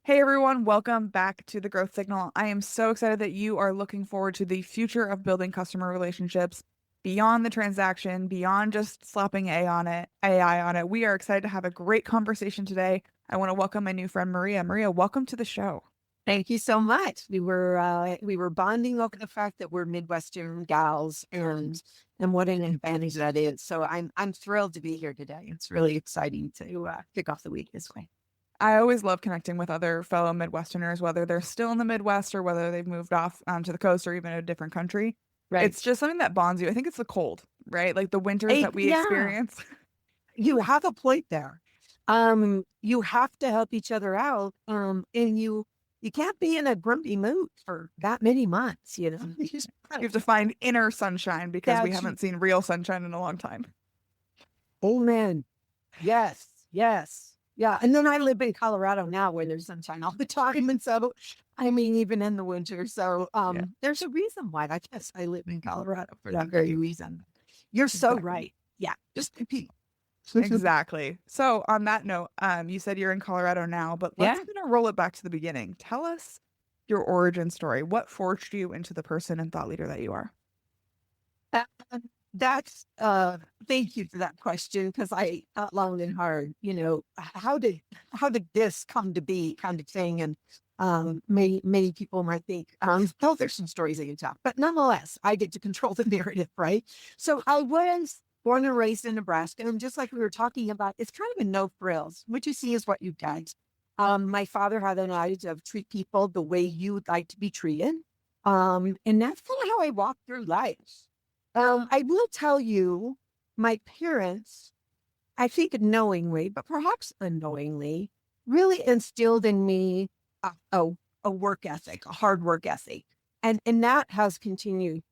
Hey everyone, welcome back to the Growth Signal. I am so excited that you are looking forward to the future of building customer relationships beyond the transaction, beyond just slapping AI on it. We are excited to have a great conversation today. I want to welcome my new friend Maria. Maria, welcome to the show. Thank you so much. We were bonding over the fact that we're Midwestern gals and what an advantage that is. So I'm thrilled to be here today. It's really exciting to kick off the week this way. I always love connecting with other fellow Midwesterners, whether they're still in the Midwest or whether they've moved off to the coast or even a different country. Right. It's just something that bonds you. I think it's the cold, right? Like the winters that we Yeah, experience. you have a point there. You have to help each other out. And you can't be in a grumpy mood for that many months. You just You have to find inner sunshine because we that's haven't seen real sunshine in a long time. amen. Yes, yes. Yeah. And then I live in Colorado now where there's sunshine all the time. And so, I mean, even in the winter. So Yeah, there's a reason why I guess I live in Colorado for that very reason. You're so exactly. right. Yeah. Just compete. Exactly. So on that note, you said you're in Colorado now, but let's Yeah. kind of roll it back to the beginning. Tell us your origin story. What forged you into the person and thought leader that you are? Uh, That's thank you for that question because I thought long and hard, how did this come to be kind of thing? And many people might think, oh, there's some stories that you tell, but nonetheless, I get to control the narrative, right? So I was born and raised in Nebraska, and just like we were talking about, it's kind of a no frills. What you see is what you get. My father had an attitude of treat people the way you would like to be treated. And that's kind of how I walk through life. I will tell you, my parents, I think knowingly, but perhaps unknowingly, really instilled in me a, a, a work ethic, a hard work ethic. And that has continued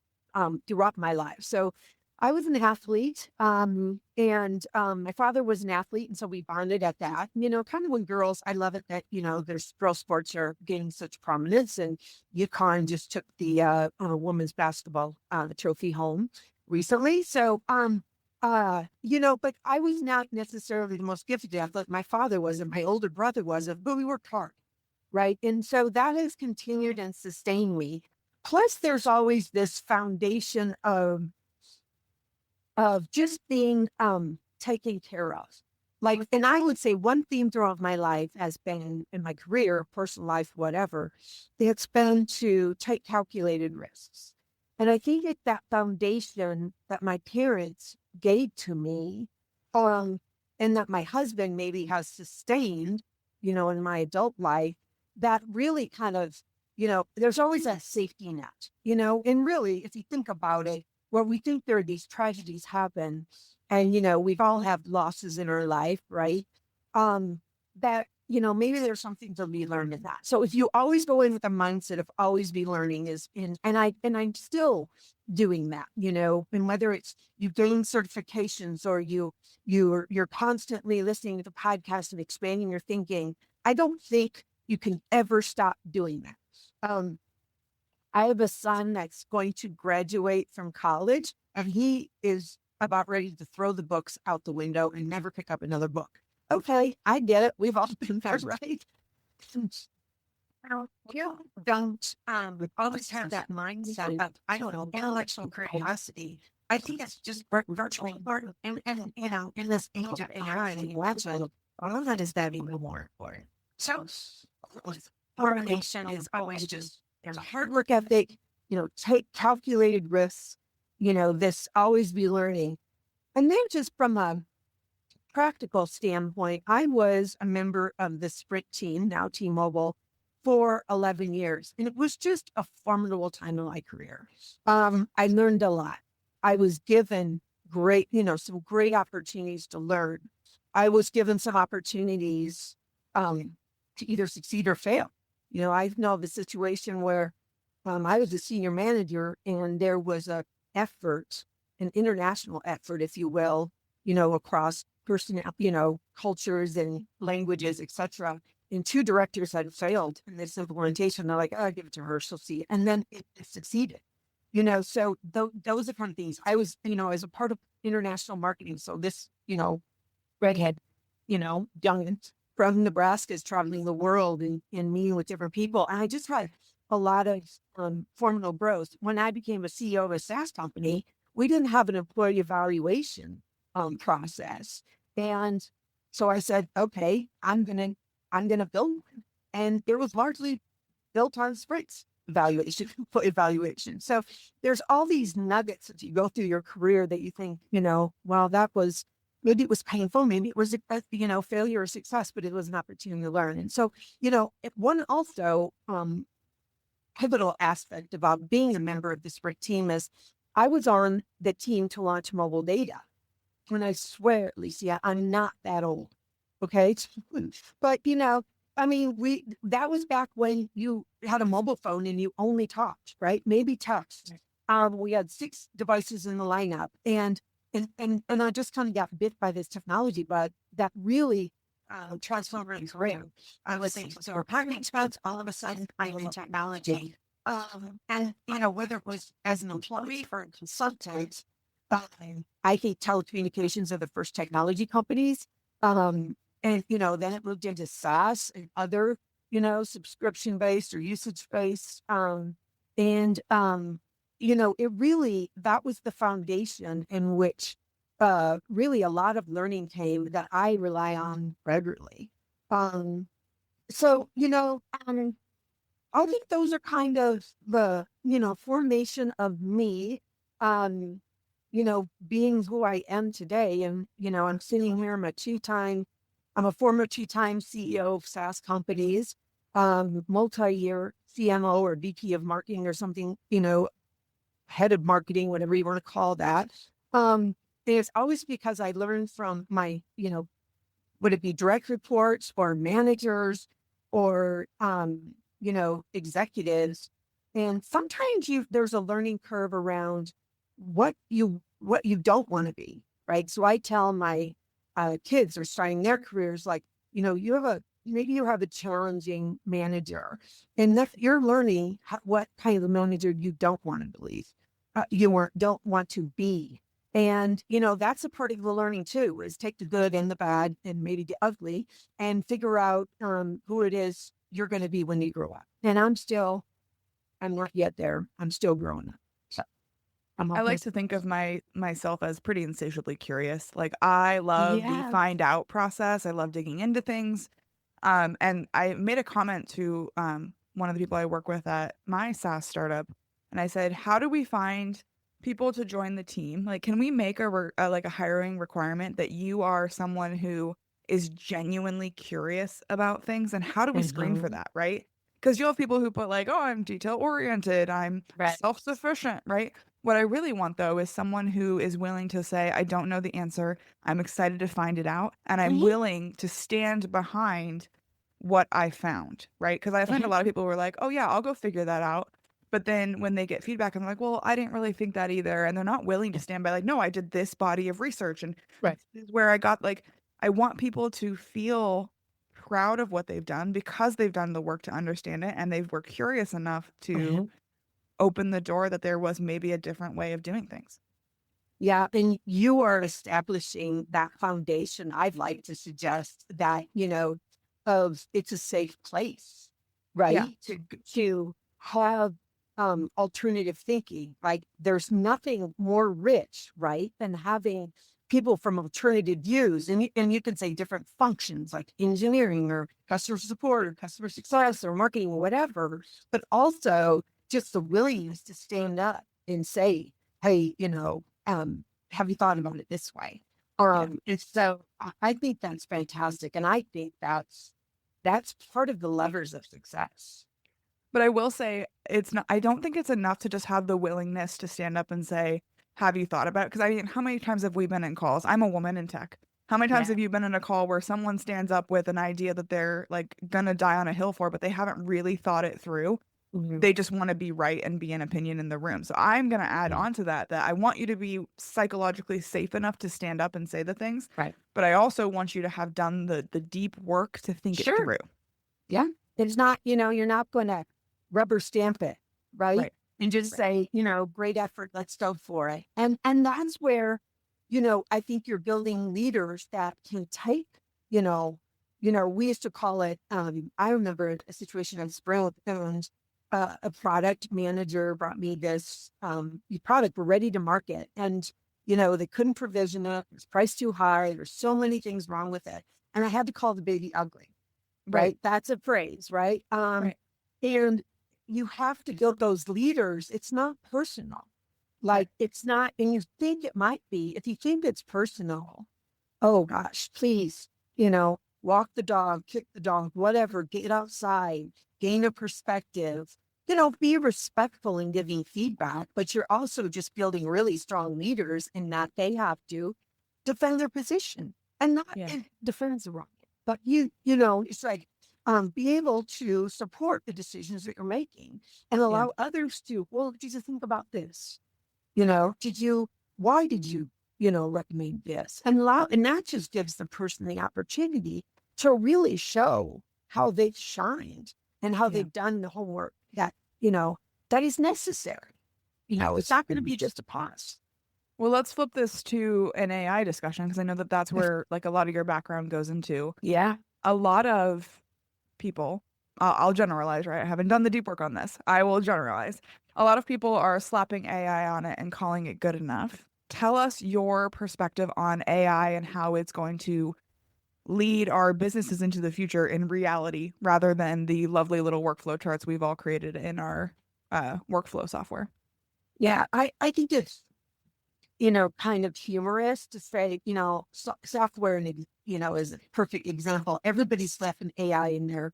throughout my life. So I was an athlete, and my father was an athlete. And so we bonded at that. Kind of when girls, I love it that, there's girl sports are gaining such prominence. And UConn just took the women's basketball trophy home recently. So, but I was not necessarily the most gifted athlete. My father was, and my older brother was, but we worked hard, right? And so that has continued and sustained me. Plus, there's always this foundation of just being taken care of. Like, and I would say one theme throughout my life has been in my career, personal life, whatever, it's been to take calculated risks. And I think it's that foundation that my parents gave to me, um, and that my husband maybe has sustained, in my adult life, that really kind of, there's always a safety net, and really, if you think about it, where we think there are these tragedies happen, and we've all had losses in our life, right? That maybe there's something to be learned in that. So if you always go in with a mindset of always be learning is in, and I'm still doing that, and whether it's you gain certifications or you're constantly listening to the podcast and expanding your thinking, I don't think you can ever stop doing that. I have a son that's going to graduate from college, and he is about ready to throw the books out the window and never pick up another book. Okay, I get it. We've all been there, right? Now, you don't always have that mindset of, I don't know, intellectual curiosity. I think it's just virtually important. And in this age of AI and intellectual, all of that is that even more important. So, correlation is always just, there's a hard work ethic, take calculated risks, this always be learning. And then just from a practical standpoint, I was a member of the Sprint team, now T-Mobile, for 11 years. And it was just a formidable time in my career. I learned a lot. I was given some great opportunities to learn. I was given some opportunities to either succeed or fail. I know of a situation where I was a senior manager and there was an international effort, if you will, across cultures and languages, etc. And two directors had failed in this implementation. They're like, oh, I'll give it to her, she'll see. And then it succeeded. So those are kind of things. I was, as a part of international marketing. So this, redhead, young from Nebraska is traveling the world and meeting with different people. And I just had a lot of formal growth. When I became a CEO of a SaaS company, we didn't have an employee evaluation process. And so I said, okay, I'm gonna build one. And it was largely built on sprints evaluation. So there's all these nuggets that you go through your career that you think, well, that was, maybe it was painful, maybe it was, failure or success, but it was an opportunity to learn. And so, one also pivotal aspect about being a member of the sprint team is I was on the team to launch mobile data. And I swear, Alicia, I'm not that old. Okay. But, that was back when you had a mobile phone and you only talked, right? Maybe text. We had 6 devices in the lineup and I just kind of got bit by this technology, but that really transformed my career. I was thinking, so apartment expense, all of a sudden I'm in technology. And, whether it was as an employee or a consultant, I think telecommunications are the first technology companies. And, then it moved into SaaS and other, subscription-based or usage-based. It really, that was the foundation in which really a lot of learning came that I rely on regularly. I think those are kind of the, formation of me, being who I am today. And, I'm sitting here, I'm a former 2-time CEO of SaaS companies, multi-year CMO or VP of marketing or something, head of marketing, whatever you want to call that. It's always because I learned from my, would it be direct reports or managers or, executives. And sometimes there's a learning curve around what you don't want to be, right? So I tell my kids are starting their careers like, maybe you have a challenging manager and that you're learning what kind of manager you don't want to believe, don't want to be. And, that's a part of the learning too, is take the good and the bad and maybe the ugly and figure out who it is you're going to be when you grow up. And I'm not yet there. I'm still growing up. So I like to think of myself as pretty insatiably curious. Like I love the find out process. I love digging into things. And I made a comment to one of the people I work with at my SaaS startup, and I said, "How do we find people to join the team? Like, can we make a hiring requirement that you are someone who is genuinely curious about things? And how do we screen for that, right? Because you'll have people who put like, oh, I'm detail oriented, I'm self-sufficient, right? What I really want, though, is someone who is willing to say, I don't know the answer. I'm excited to find it out. And I'm willing to stand behind what I found, right? Because I find a lot of people who are like, oh, yeah, I'll go figure that out. But then when they get feedback, I'm like, well, I didn't really think that either. And they're not willing to stand by like, no, I did this body of research. And this is where I got like, I want people to feel proud of what they've done because they've done the work to understand it. And they were curious enough to open the door that there was maybe a different way of doing things. Yeah. And you are establishing that foundation. I'd like to suggest that, it's a safe place, right? Yeah. To have alternative thinking. Like there's nothing more rich, right, than having people from alternative views. And you can say different functions like engineering or customer support or customer success or marketing or whatever, but also just the willingness to stand up and say, hey, have you thought about it this way? And so I think that's fantastic. And I think that's part of the levers of success. But I will say I don't think it's enough to just have the willingness to stand up and say, have you thought about it? Because I mean, how many times have we been in calls? I'm a woman in tech. How many times have you been in a call where someone stands up with an idea that they're like gonna die on a hill for, but they haven't really thought it through? They just want to be right and be an opinion in the room. So I'm going to add on to that I want you to be psychologically safe enough to stand up and say the things. Right. But I also want you to have done the deep work to think it through. Yeah. It's not, you're not going to rubber stamp it. Right. And just say, great effort. Let's go for it. And that's where, I think you're building leaders that can take, we used to call it, I remember a situation on Sprint, and a product manager brought me this product we're ready to market. And, they couldn't provision it. It was priced too high. There's so many things wrong with it. And I had to call the baby ugly, right? That's a phrase, right? Right. And you have to build those leaders. It's not personal. Like it's not, and you think it might be, if you think it's personal, oh gosh, please, walk the dog, kick the dog, whatever, get outside, gain a perspective, be respectful in giving feedback, but you're also just building really strong leaders in that they have to defend their position and not defend the wrong, but it's like, be able to support the decisions that you're making and allow others to, well, did you think about this? Why did you, recommend this? And that just gives the person the opportunity to really show how they've shined and how they've done the homework that, that is necessary. It's not going to be just a pause. Well, let's flip this to an AI discussion, because I know that that's where like a lot of your background goes into. Yeah. A lot of people, I'll generalize, right? I haven't done the deep work on this. I will generalize. A lot of people are slapping AI on it and calling it good enough. Tell us your perspective on AI and how it's going to lead our businesses into the future in reality, rather than the lovely little workflow charts we've all created in our workflow software. Yeah, I think it's, kind of humorous to say, software, is a perfect example. Everybody's slapping AI in there,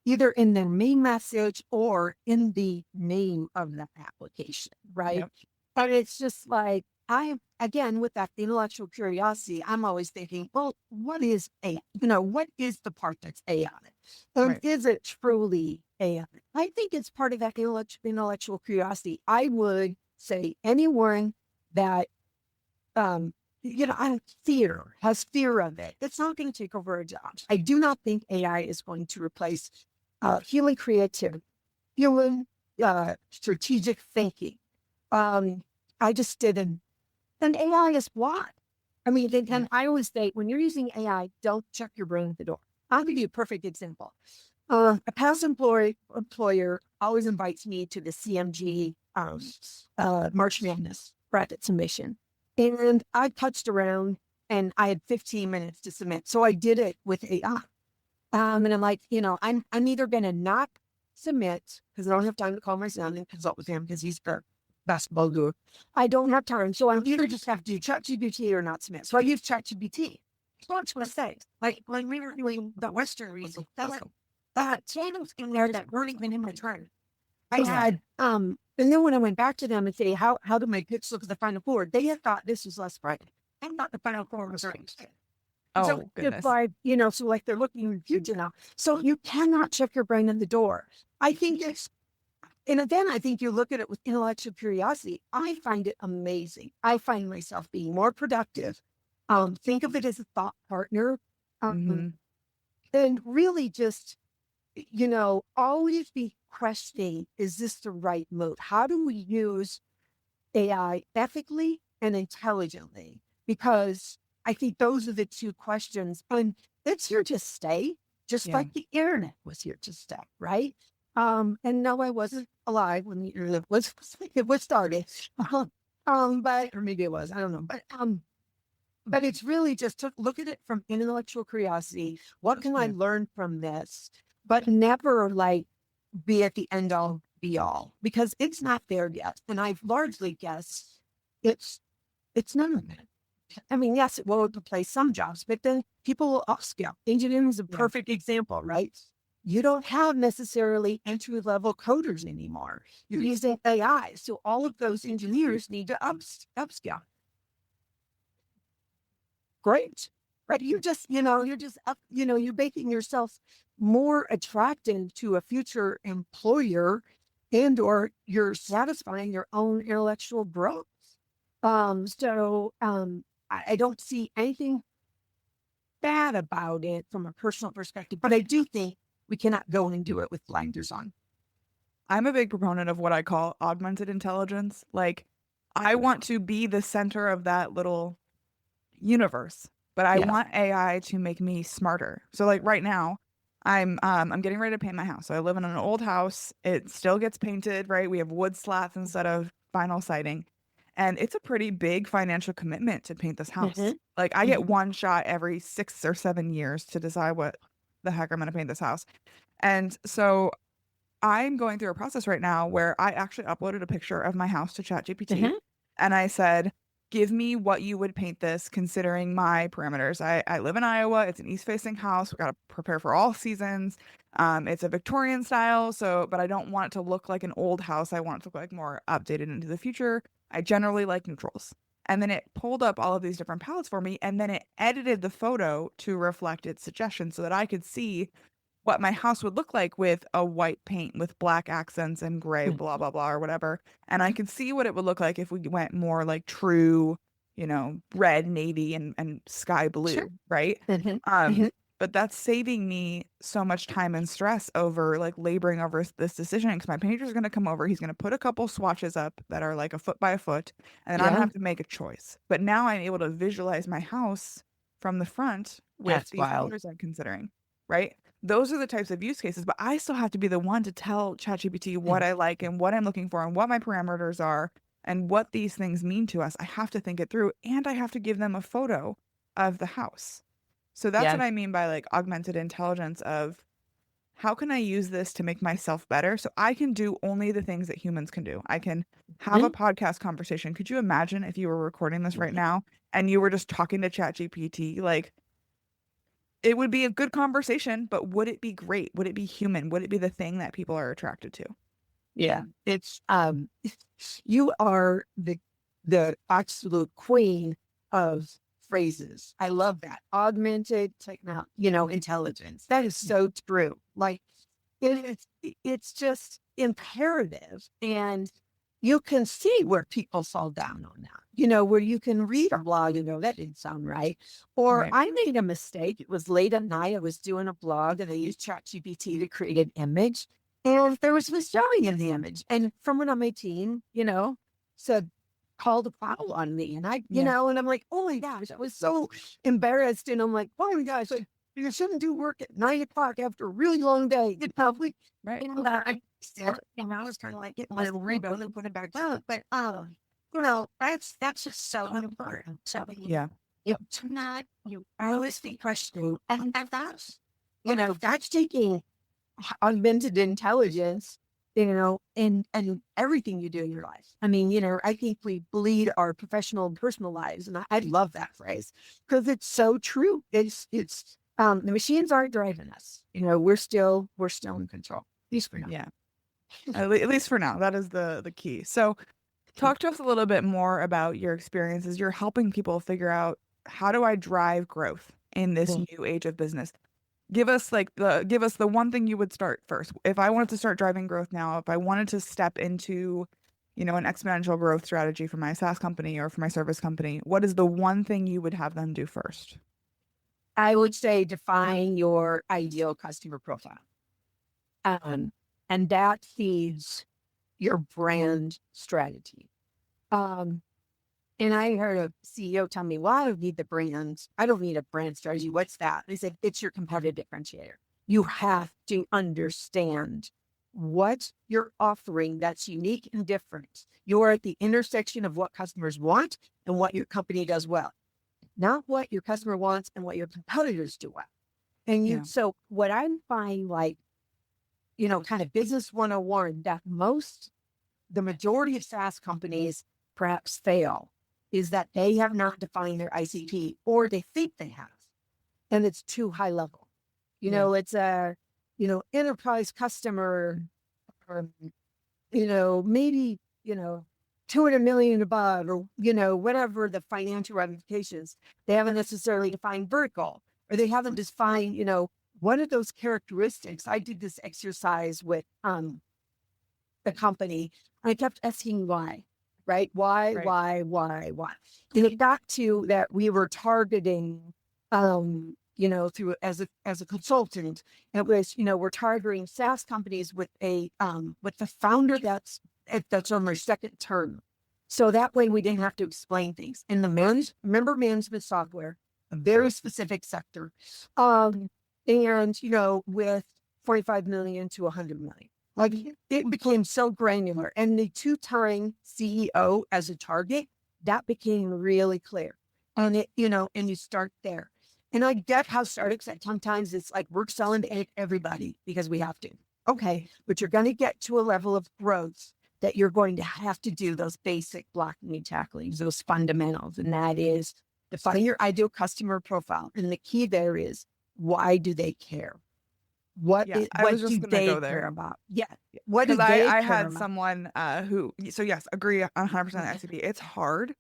either in their main message or in the name of the application, right? Yep. But it's just like, again, with that intellectual curiosity, I'm always thinking, well, what is AI? What is the part that's AI? And is it truly AI? I think it's part of that intellectual curiosity. I would say anyone that, has fear of it, it's not going to take over our jobs. I do not think AI is going to replace human creativity, human strategic thinking. I just didn't. And AI is what? I mean, and I always say, when you're using AI, don't check your brain at the door. I'll give you a perfect example. A past employer always invites me to the CMG March Madness bracket submission. And I touched around and I had 15 minutes to submit. So I did it with AI. And I'm like, I'm either going to not submit because I don't have time to call my son and consult with him because he's the basketball guru. I don't have time. So I'm either just have to do ChatGPT or not submit. So I use ChatGPT. So what's what I say? Like when we were doing the Western reason, that channels in there that weren't even in my turn. I had, and then when I went back to them and say, how do my picks look at the Final Four? They had thought this was less bright. I thought the Final Four was right. Oh, so goodness. It's like, so like they're looking in the future now. So you cannot check your brain at the door. I think and then I think you look at it with intellectual curiosity. I find it amazing. I find myself being more productive. Think of it as a thought partner. And really just, always be questioning, is this the right move? How do we use AI ethically and intelligently? Because I think those are the two questions. And it's here to stay, just like the internet was here to stay, right? And no, I wasn't alive when the internet was started. But or maybe it was, I don't know. But it's really just to look at it from intellectual curiosity. What can I learn from this? But never like be at the end all be all, because it's not there yet. And I've largely guessed it's none of it. I mean, yes, it will replace some jobs, but then people will upskill. Engineering is a perfect example, right? You don't have necessarily entry-level coders anymore. You're using AI. So all of those engineers need to upskill. Great. Right. You're just you're making yourself more attractive to a future employer, and or you're satisfying your own intellectual growth. I don't see anything bad about it from a personal perspective, but I do think we cannot go and do it with blinders on. I'm a big proponent of what I call augmented intelligence. Like, I want to be the center of that little universe. but I Yeah. want AI to make me smarter. So like right now, I'm getting ready to paint my house. So I live in an old house. It still gets painted, right? We have wood slats instead of vinyl siding. And it's a pretty big financial commitment to paint this house. Mhm. Like I get Mhm. one shot every 6 or 7 years to decide what the heck I'm going to paint this house. And so I'm going through a process right now where I actually uploaded a picture of my house to ChatGPT Mhm. and I said, give me what you would paint this considering my parameters. I live in Iowa. It's an east facing house. We got to prepare for all seasons. It's a Victorian style. So, but I don't want it to look like an old house. I want it to look like more updated into the future. I generally like neutrals. And then it pulled up all of these different palettes for me. And then it edited the photo to reflect its suggestions so that I could see what my house would look like with a white paint with black accents and gray, Mhm. blah, blah, blah, or whatever. And I could see what it would look like if we went more like true, red, navy, and sky Sure. blue, right? Mhm. Um, Mhm. but that's saving me so much time and stress over like laboring over this decision because my painter's going to come over. He's going to put a couple swatches up that are like a foot by a foot, and then I'm going to Yeah. have to make a choice. But now I'm able to visualize my house from the front with That's these wild. colors I'm considering, right? Those are the types of use cases, but I still have to be the one to tell ChatGPT what Mm. I like and what I'm looking for and what my parameters are and what these things mean to us. I have to think it through and I have to give them a photo of the house. So that's Yeah. what I mean by like augmented intelligence of how can I use this to make myself better so I can do only the things that humans can do. I can have a Mhm. podcast conversation. Could you imagine if you were recording this right Mhm. now and you were just talking to ChatGPT? Like it would be a good conversation, but would it be great? Would it be human? Would it be the thing that people are attracted to? Yeah. It's you are the absolute queen of phrases. I love that. Augmented technology, intelligence. That is so true. Like it's just imperative. And you can see where people fall down on that, where you can read a blog and go, that didn't sound right. Or Right. I made a mistake. It was late at night. I was doing a blog and I used ChatGPT to create an image. And there was misspelling in the image. And someone on my team, said, called a foul on me. And Yeah. and I'm like, oh my gosh, I was so embarrassed. And I'm like, oh my gosh, you shouldn't do work at 9 o'clock after a really long day. Like, Right. I said, I was kind of like getting my little rebound and put it back down. But, that's just so important. So, Yeah. to not, always be questioning. And that's taking augmented intelligence, and everything you do in your life. I mean, I think we bleed our professional and personal lives. And I love that phrase because it's so true. The machines aren't driving us. We're still in control. At least for now. Yeah. At least for now, that is the key. So talk to us a little bit more about your experiences. You're helping people figure out how do I drive growth in this Mhm. new age of business. Give us the one thing you would start first. If I wanted to start driving growth now, if I wanted to step into, an exponential growth strategy for my SaaS company or for my service company, what is the one thing you would have them do first? I would say define your ideal customer profile. Um, and that feeds your brand strategy. Um, And I heard a CEO tell me, well, I don't need the brand. I don't need a brand strategy. What's that? They said, it's your competitive differentiator. You have to understand what you're offering that's unique and different. You're at the intersection of what customers want and what your company does well, not what your customer wants and what your competitors do well. Yeah. So what I'm finding, like, kind of business 101, that the majority of SaaS companies perhaps fail is that they have not defined their ICP or they think they have, and it's too high level. Yeah. It's a, enterprise customer, or, maybe, 200 million above, or, whatever the financial ramifications. They haven't necessarily defined vertical, or they haven't defined, what are those characteristics. I did this exercise with, the company. I kept asking why, right? Why, Right. why? And it got to that we were targeting, through as a consultant. It was, we're targeting SaaS companies with with the founder that's on their second term. So that way we didn't have to explain things. In the member management software, a very specific sector. And, with 45 million to 100 million. Like it became so granular. And the 2-time CEO as a target, that became really clear. And and you start there. And I get how startups at sometimes it's like we're selling to everybody because we have to. Okay. But you're going to get to a level of growth that you're going to have to do those basic blocking and tackling, those fundamentals. And that is define your ideal customer profile. And the key there is, why do they care? What I was do just gonna they go there. care about? Yeah. What do Because they I care had about? someone so yes, agree 100% SCP. It's hard.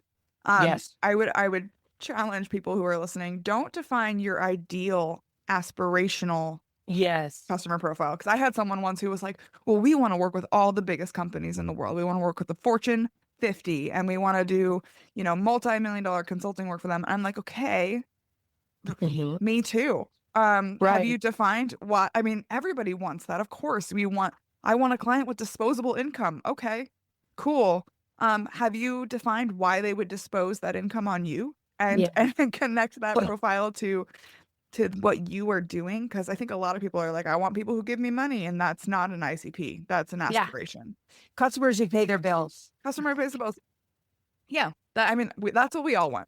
Yes. I would challenge people who are listening, don't define your ideal aspirational Yes. customer profile. Because I had someone once who was like, well, we want to work with all the biggest companies in the world. We want to work with the Fortune 50 and we want to do, multi-million-dollar consulting work for them. And I'm like, okay, me too. Have Right. you defined what? I mean, everybody wants that. Of course, I want a client with disposable income. Okay, cool. Have you defined why they would dispose that income on you and Yeah. and connect that profile to what you are doing? Because I think a lot of people are like, I want people who give me money, and that's not an ICP. That's an Yeah. aspiration. Customers who pay their bills. Customer pays the bills. Yeah, that's what we all want.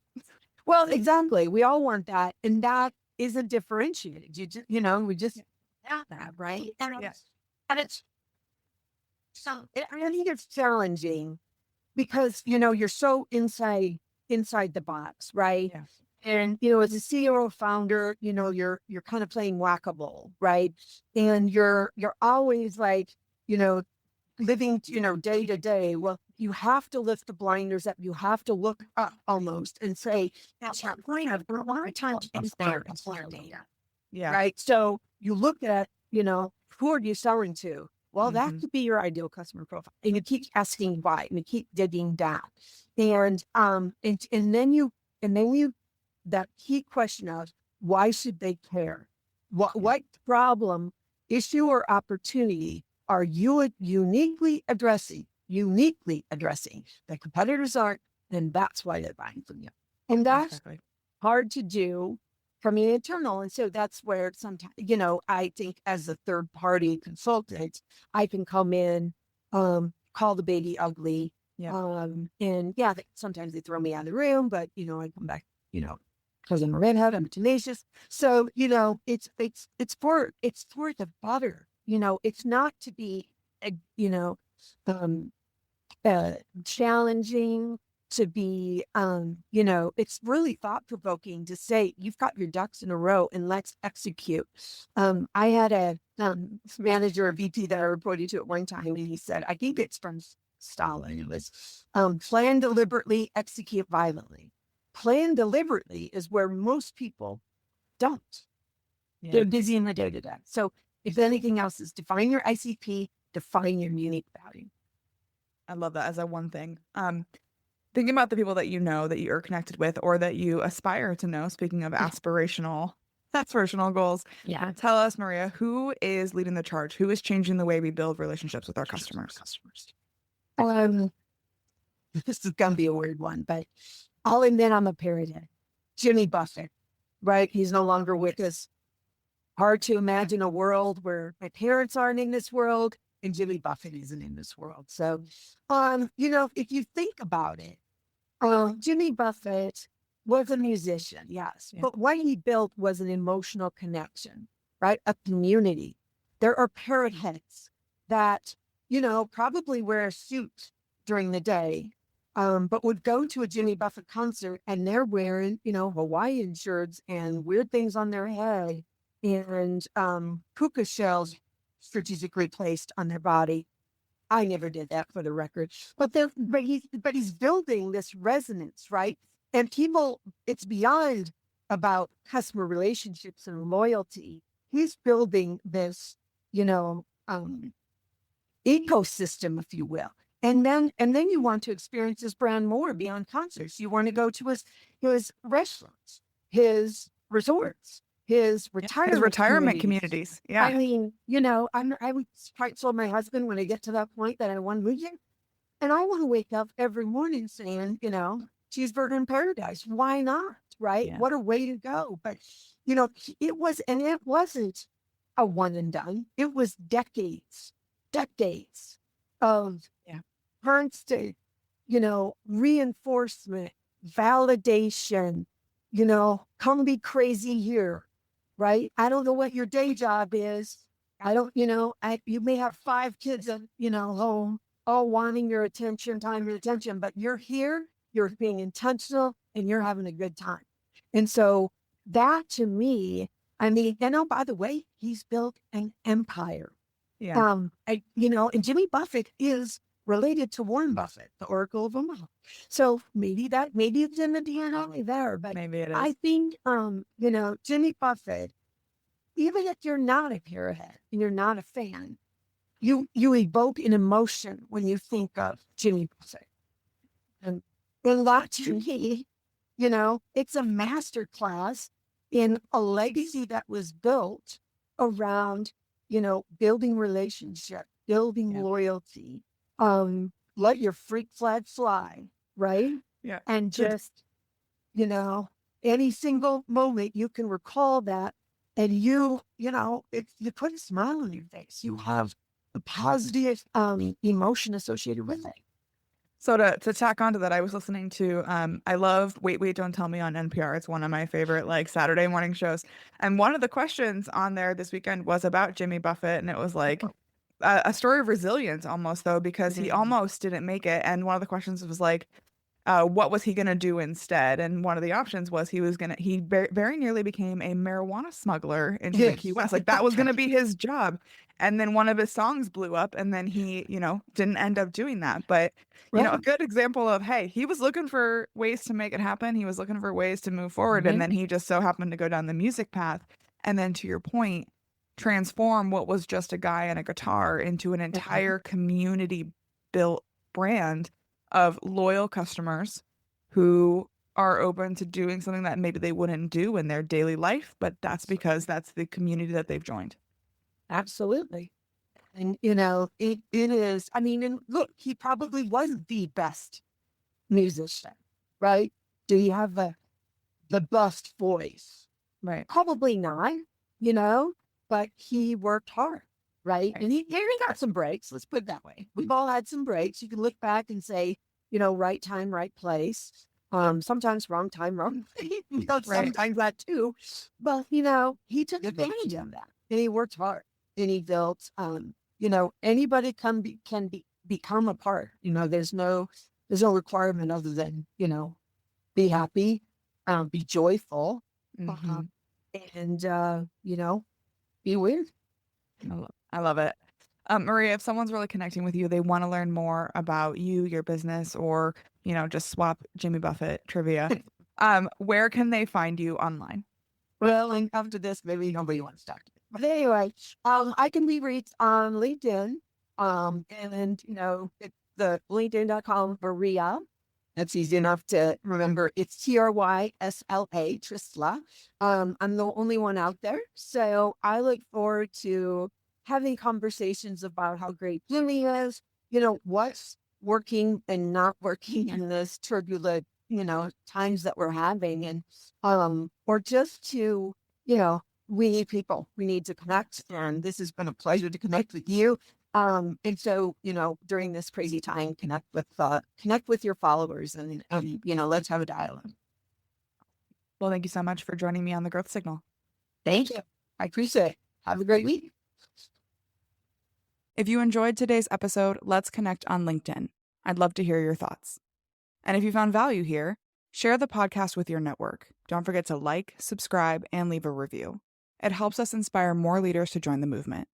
Well, exactly. We all want that. And that isn't differentiated. We just have that, right? And it's so I think it's challenging because, you're so inside the box, right? Yeah. And, as a CEO or founder, you're kind of playing whack-a-mole, right? And you're always like, living, day to day. Well, you have to lift the blinders up. You have to look up almost and say, that's not point of a lot of times it's there. It's their data. Yeah. Right. So you look at, who are you selling to? Well, that could be your ideal customer profile. And you keep asking why, and you keep digging down. And then that key question of why should they care? What problem, issue, or opportunity are you uniquely addressing that competitors aren't, then that's why they're buying from you. And that's hard to do from an internal. And so that's where sometimes, I think as a third party consultant, I can come in, call the baby ugly. Yeah. Sometimes they throw me out of the room, but, I come back, because I'm a redhead, I'm tenacious. So, it's for the butter. It's not to be, challenging, to be, it's really thought provoking to say, you've got your ducks in a row and let's execute. I had a manager, a VP that I reported to at one time, and he said, I think it's from Stalin. It was plan deliberately, execute violently. Plan deliberately is where most people don't. Yeah. They're busy in the day-to-day. So if anything else is define your ICP, define your unique value. I love that as a one thing. Thinking about the people that that you're connected with or that you aspire to know, speaking of aspirational goals. Yeah. Tell us, Maria, who is leading the charge? Who is changing the way we build relationships with our customers? This is going to be a weird one, but I'll admit I'm a parody. Jimmy Buffett, right? He's no longer with us. Hard to imagine a world where my parents aren't in this world and Jimmy Buffett isn't in this world. So, if you think about it, Jimmy Buffett was a musician, yes, but what he built was an emotional connection, right? A community. There are parrot heads that, probably wear a suit during the day, but would go to a Jimmy Buffett concert and they're wearing, Hawaiian shirts and weird things on their head and puka shells strategically placed on their body. I never did that, for the record. But he's building this resonance, right? And people, it's beyond about customer relationships and loyalty. He's building this, ecosystem, if you will. And then you want to experience this brand more beyond concerts. You want to go to his restaurants, his resorts, his retirement communities. Yeah. I mean, I would told my husband when I get to that point that I want to move here. And I want to wake up every morning saying, cheeseburger in paradise. Why not? right? Yeah. What a way to go. But, it wasn't a one and done. It was decades of Yeah. constant, reinforcement, validation, come be crazy here, right? I don't know what your day job is. I don't, you may have 5 kids, home, all wanting your attention, but you're here, you're being intentional, and you're having a good time. And so that to me, I mean, by the way, he's built an empire. Yeah. And Jimmy Buffett is related to Warren Buffett, the Oracle of Omaha. So maybe it's in the DNA there, but Maybe it is. I think, Jimmy Buffett, even if you're not a pairhead and you're not a fan, you evoke an emotion when you think of Jimmy Buffett. And a lot to me, it's a masterclass in a legacy that was built around, building relationship, building loyalty, let your freak flag fly, right? Yeah. And just, any single moment you can recall that, and you put a smile on your face. You have a positive emotion associated with it. So to tack onto that, I was listening to I love Wait, Wait, Don't Tell Me on NPR. It's one of my favorite like Saturday morning shows. And one of the questions on there this weekend was about Jimmy Buffett, and it was like a story of resilience almost though, because he almost didn't make it. And one of the questions was like, what was he going to do instead? And one of the options was he very nearly became a marijuana smuggler into the Key West. Like that was going to be his job. And then one of his songs blew up, and then he, didn't end up doing that. But, a good example of, hey, he was looking for ways to make it happen. He was looking for ways to move forward. And then he just so happened to go down the music path. And then to your point, transform what was just a guy and a guitar into an entire community built brand of loyal customers who are open to doing something that maybe they wouldn't do in their daily life, but that's because that's the community that they've joined. Absolutely. And, it is, I mean, and look, he probably wasn't the best musician, right? Do you have the best voice? Right. Probably not, but he worked hard, right? And he got some breaks. Let's put it that way. We've all had some breaks. You can look back and say, right time, right place. Sometimes wrong time, wrong place. Sometimes that too. But, he took advantage of that, and he worked hard, and he built, anybody can become a part. There's no requirement other than, be happy, be joyful, and, be weird. I love it. Maria, if someone's really connecting with you, they want to learn more about you, your business, or, just swap Jimmy Buffett trivia. Where can they find you online? Well, and after this, maybe nobody wants to talk to me. But anyway, I can be reached on LinkedIn. And it's the LinkedIn.com Maria. That's easy enough to remember. It's Trysla, Trysla. I'm the only one out there. So I look forward to having conversations about how great Jimmy is, what's working and not working in this turbulent, times that we're having. And, or just to, we need people, we need to connect. And this has been a pleasure to connect with you. And so, during this crazy time, connect with your followers and, let's have a dialogue. Well, thank you so much for joining me on the Growth Signal. Thank you. I appreciate it. Have a great week. If you enjoyed today's episode, let's connect on LinkedIn. I'd love to hear your thoughts. And if you found value here, share the podcast with your network. Don't forget to like, subscribe, and leave a review. It helps us inspire more leaders to join the movement.